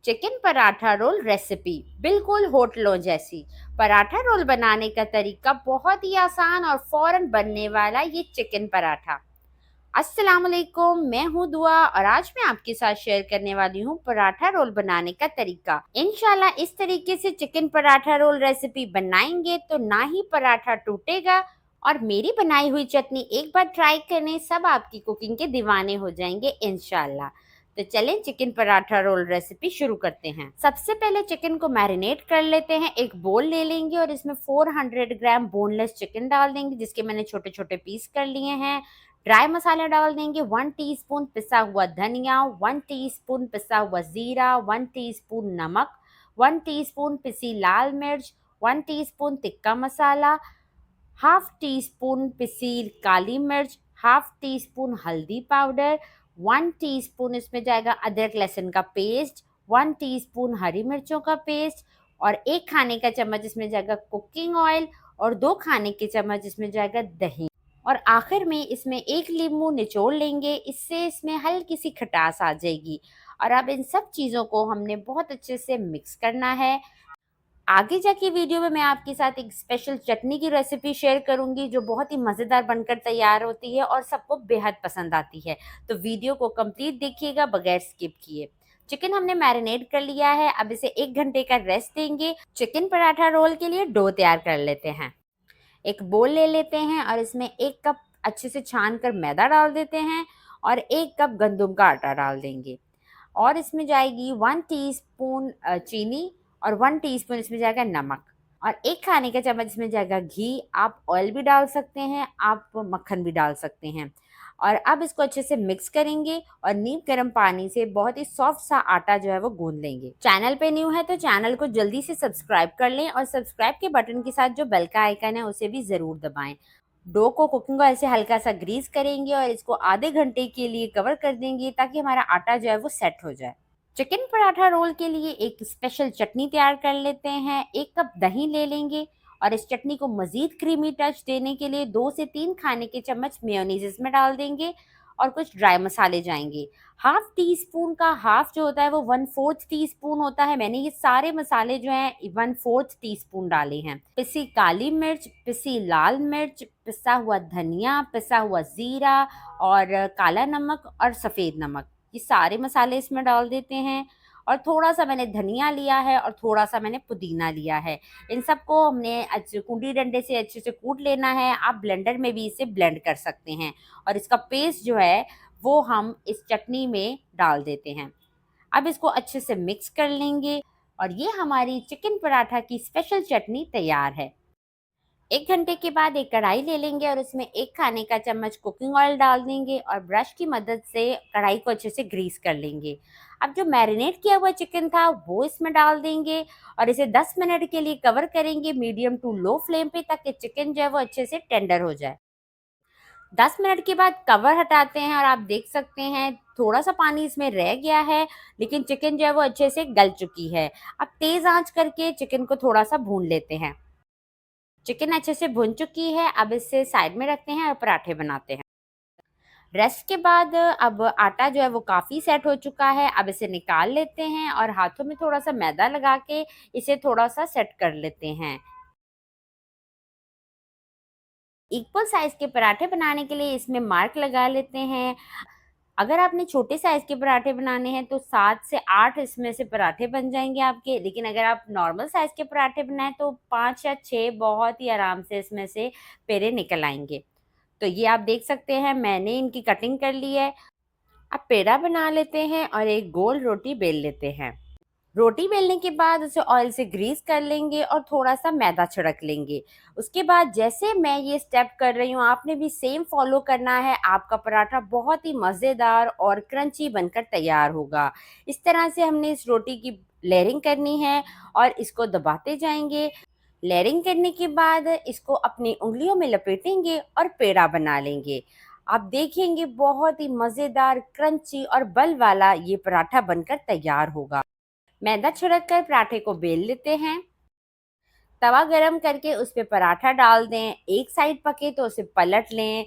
Chicken paratha role recipe बिल्कुल होटलों जैसी। पराठा रोल बनाने का तरीका बहुत ही आसान और फौरन बनने वाला ये चिकन पराठा। अस्सलाम वालेकुम, मैं हूँ दुआ और आज मैं आपके साथ शेयर करने वाली हूँ पराठा रोल बनाने का तरीका। इंशाल्लाह इस तरीके से चिकन पराठा रोल रेसिपी बनाएंगे तो ना ही पराठा टूटेगा और मेरी बनाई हुई चटनी एक बार ट्राई करने सब आपकी कुकिंग के दीवाने हो जाएंगे इंशाल्लाह। तो चलें चिकन पराठा रोल रेसिपी शुरू करते हैं। सबसे पहले चिकन को मैरिनेट कर लेते हैं। एक बोल ले लेंगे और इसमें 400 ग्राम बोनलेस चिकन डाल देंगे जिसके मैंने छोटे छोटे पीस कर लिए हैं। ड्राई मसाला डाल देंगे, 1 टीस्पून पिसा हुआ धनिया, 1 टीस्पून पिसा हुआ जीरा, 1 टीस्पून नमक, 1 टीस्पून पिसी लाल मिर्च, 1 टीस्पून तिक्का मसाला, हाफ टी स्पून पिसी काली मिर्च, हाफ टी स्पून हल्दी पाउडर, 1 टीस्पून इसमें जाएगा अदरक लहसुन का पेस्ट, 1 टीस्पून हरी मिर्चों का पेस्ट और 1 खाने का चम्मच इसमें जाएगा कुकिंग ऑयल और 2 खाने के चम्मच इसमें जाएगा दही और आखिर में इसमें 1 नींबू निचोड़ लेंगे। इससे इसमें हल्की सी खटास आ जाएगी और अब इन सब चीज़ों को हमने बहुत अच्छे से मिक्स करना है। आगे जाके वीडियो में मैं आपके साथ एक स्पेशल चटनी की रेसिपी शेयर करूंगी जो बहुत ही मज़ेदार बनकर तैयार होती है और सबको बेहद पसंद आती है। तो वीडियो को कंप्लीट देखिएगा बगैर स्किप किए। चिकन हमने मैरिनेट कर लिया है, अब इसे 1 घंटे का रेस्ट देंगे। चिकन पराठा रोल के लिए डो तैयार कर लेते हैं। एक बोल ले लेते हैं और इसमें 1 कप अच्छे से छान कर मैदा डाल देते हैं और 1 कप गंदम का आटा डाल देंगे और इसमें जाएगी 1 टीस्पून चीनी और 1 टीस्पून इसमें जाएगा नमक और 1 खाने का चम्मच इसमें जाएगा घी। आप ऑयल भी डाल सकते हैं, आप मक्खन भी डाल सकते हैं और अब इसको अच्छे से मिक्स करेंगे और नीम गर्म पानी से बहुत ही सॉफ्ट सा आटा जो है वो गूंद लेंगे। चैनल पे न्यू है तो चैनल को जल्दी से सब्सक्राइब कर लें और सब्सक्राइब के बटन के साथ जो बेल का आइकन है उसे भी ज़रूर दबाएं। डो को कुकिंग ऑयल से हल्का सा ग्रीस करेंगे और इसको आधे घंटे के लिए कवर कर देंगे ताकि हमारा आटा जो है वो सेट हो जाए। चिकन पराठा रोल के लिए एक स्पेशल चटनी तैयार कर लेते हैं। 1 कप दही ले लेंगे और इस चटनी को मज़ीद क्रीमी टच देने के लिए 2 से 3 खाने के चम्मच मेयोनीज इसमें डाल देंगे और कुछ ड्राई मसाले जाएंगे। हाफ टी स्पून का हाफ जो होता है वो 1/4 टीस्पून होता है। मैंने ये सारे मसाले जो हैं 1/4 टीस्पून डाले हैं। पिसी काली मिर्च, पिसी लाल मिर्च, पिसा हुआ धनिया, पिसा हुआ ज़ीरा और काला नमक और सफ़ेद नमक, ये सारे मसाले इसमें डाल देते हैं और थोड़ा सा मैंने धनिया लिया है और थोड़ा सा मैंने पुदीना लिया है। इन सबको हमने अच्छे कूटी डंडे से अच्छे से कूट लेना है। आप ब्लेंडर में भी इसे ब्लेंड कर सकते हैं और इसका पेस्ट जो है वो हम इस चटनी में डाल देते हैं। अब इसको अच्छे से मिक्स कर लेंगे और ये हमारी चिकन पराठा की स्पेशल चटनी तैयार है। 1 घंटे के बाद एक कढ़ाई ले लेंगे और उसमें 1 खाने का चम्मच कुकिंग ऑयल डाल देंगे और ब्रश की मदद से कढ़ाई को अच्छे से ग्रीस कर लेंगे। अब जो मैरिनेट किया हुआ चिकन था वो इसमें डाल देंगे और इसे 10 मिनट के लिए कवर करेंगे मीडियम टू लो फ्लेम पे ताकि चिकन जो है वो अच्छे से टेंडर हो जाए। 10 मिनट के बाद कवर हटाते हैं और आप देख सकते हैं थोड़ा सा पानी इसमें रह गया है लेकिन चिकन जो है वो अच्छे से गल चुकी है। अब तेज़ आंच करके चिकन को थोड़ा सा भून लेते हैं। चिकन अच्छे से भुन चुकी है, अब इसे साइड में रखते हैं और पराठे बनाते हैं। रेस्ट के बाद अब आटा जो है वो काफ़ी सेट हो चुका है। अब इसे निकाल लेते हैं और हाथों में थोड़ा सा मैदा लगा के इसे थोड़ा सा सेट कर लेते हैं। इक्वल साइज़ के पराठे बनाने के लिए इसमें मार्क लगा लेते हैं। अगर आपने छोटे साइज़ के पराठे बनाने हैं तो 7 से 8 इसमें से पराठे बन जाएंगे आपके, लेकिन अगर आप नॉर्मल साइज़ के पराठे बनाएं तो 5 या 6 बहुत ही आराम से इसमें से पेड़े निकल आएंगे। तो ये आप देख सकते हैं मैंने इनकी कटिंग कर ली है। अब पेड़ा बना लेते हैं और एक गोल रोटी बेल लेते हैं। रोटी बेलने के बाद उसे ऑयल से ग्रीस कर लेंगे और थोड़ा सा मैदा छिड़क लेंगे। उसके बाद जैसे मैं ये स्टेप कर रही हूँ आपने भी सेम फॉलो करना है। आपका पराठा बहुत ही मज़ेदार और क्रंची बनकर तैयार होगा। इस तरह से हमने इस रोटी की लेयरिंग करनी है और इसको दबाते जाएंगे। लेयरिंग करने के बाद इसको अपनी उंगलियों में लपेटेंगे और पेड़ा बना लेंगे। आप देखेंगे बहुत ही मज़ेदार क्रंची और बल वाला ये पराठा बनकर तैयार होगा। मैदा छिड़क कर पराठे को बेल लेते हैं। तवा गरम करके उस पे पराठा डाल दें। एक साइड पके तो उसे पलट लें।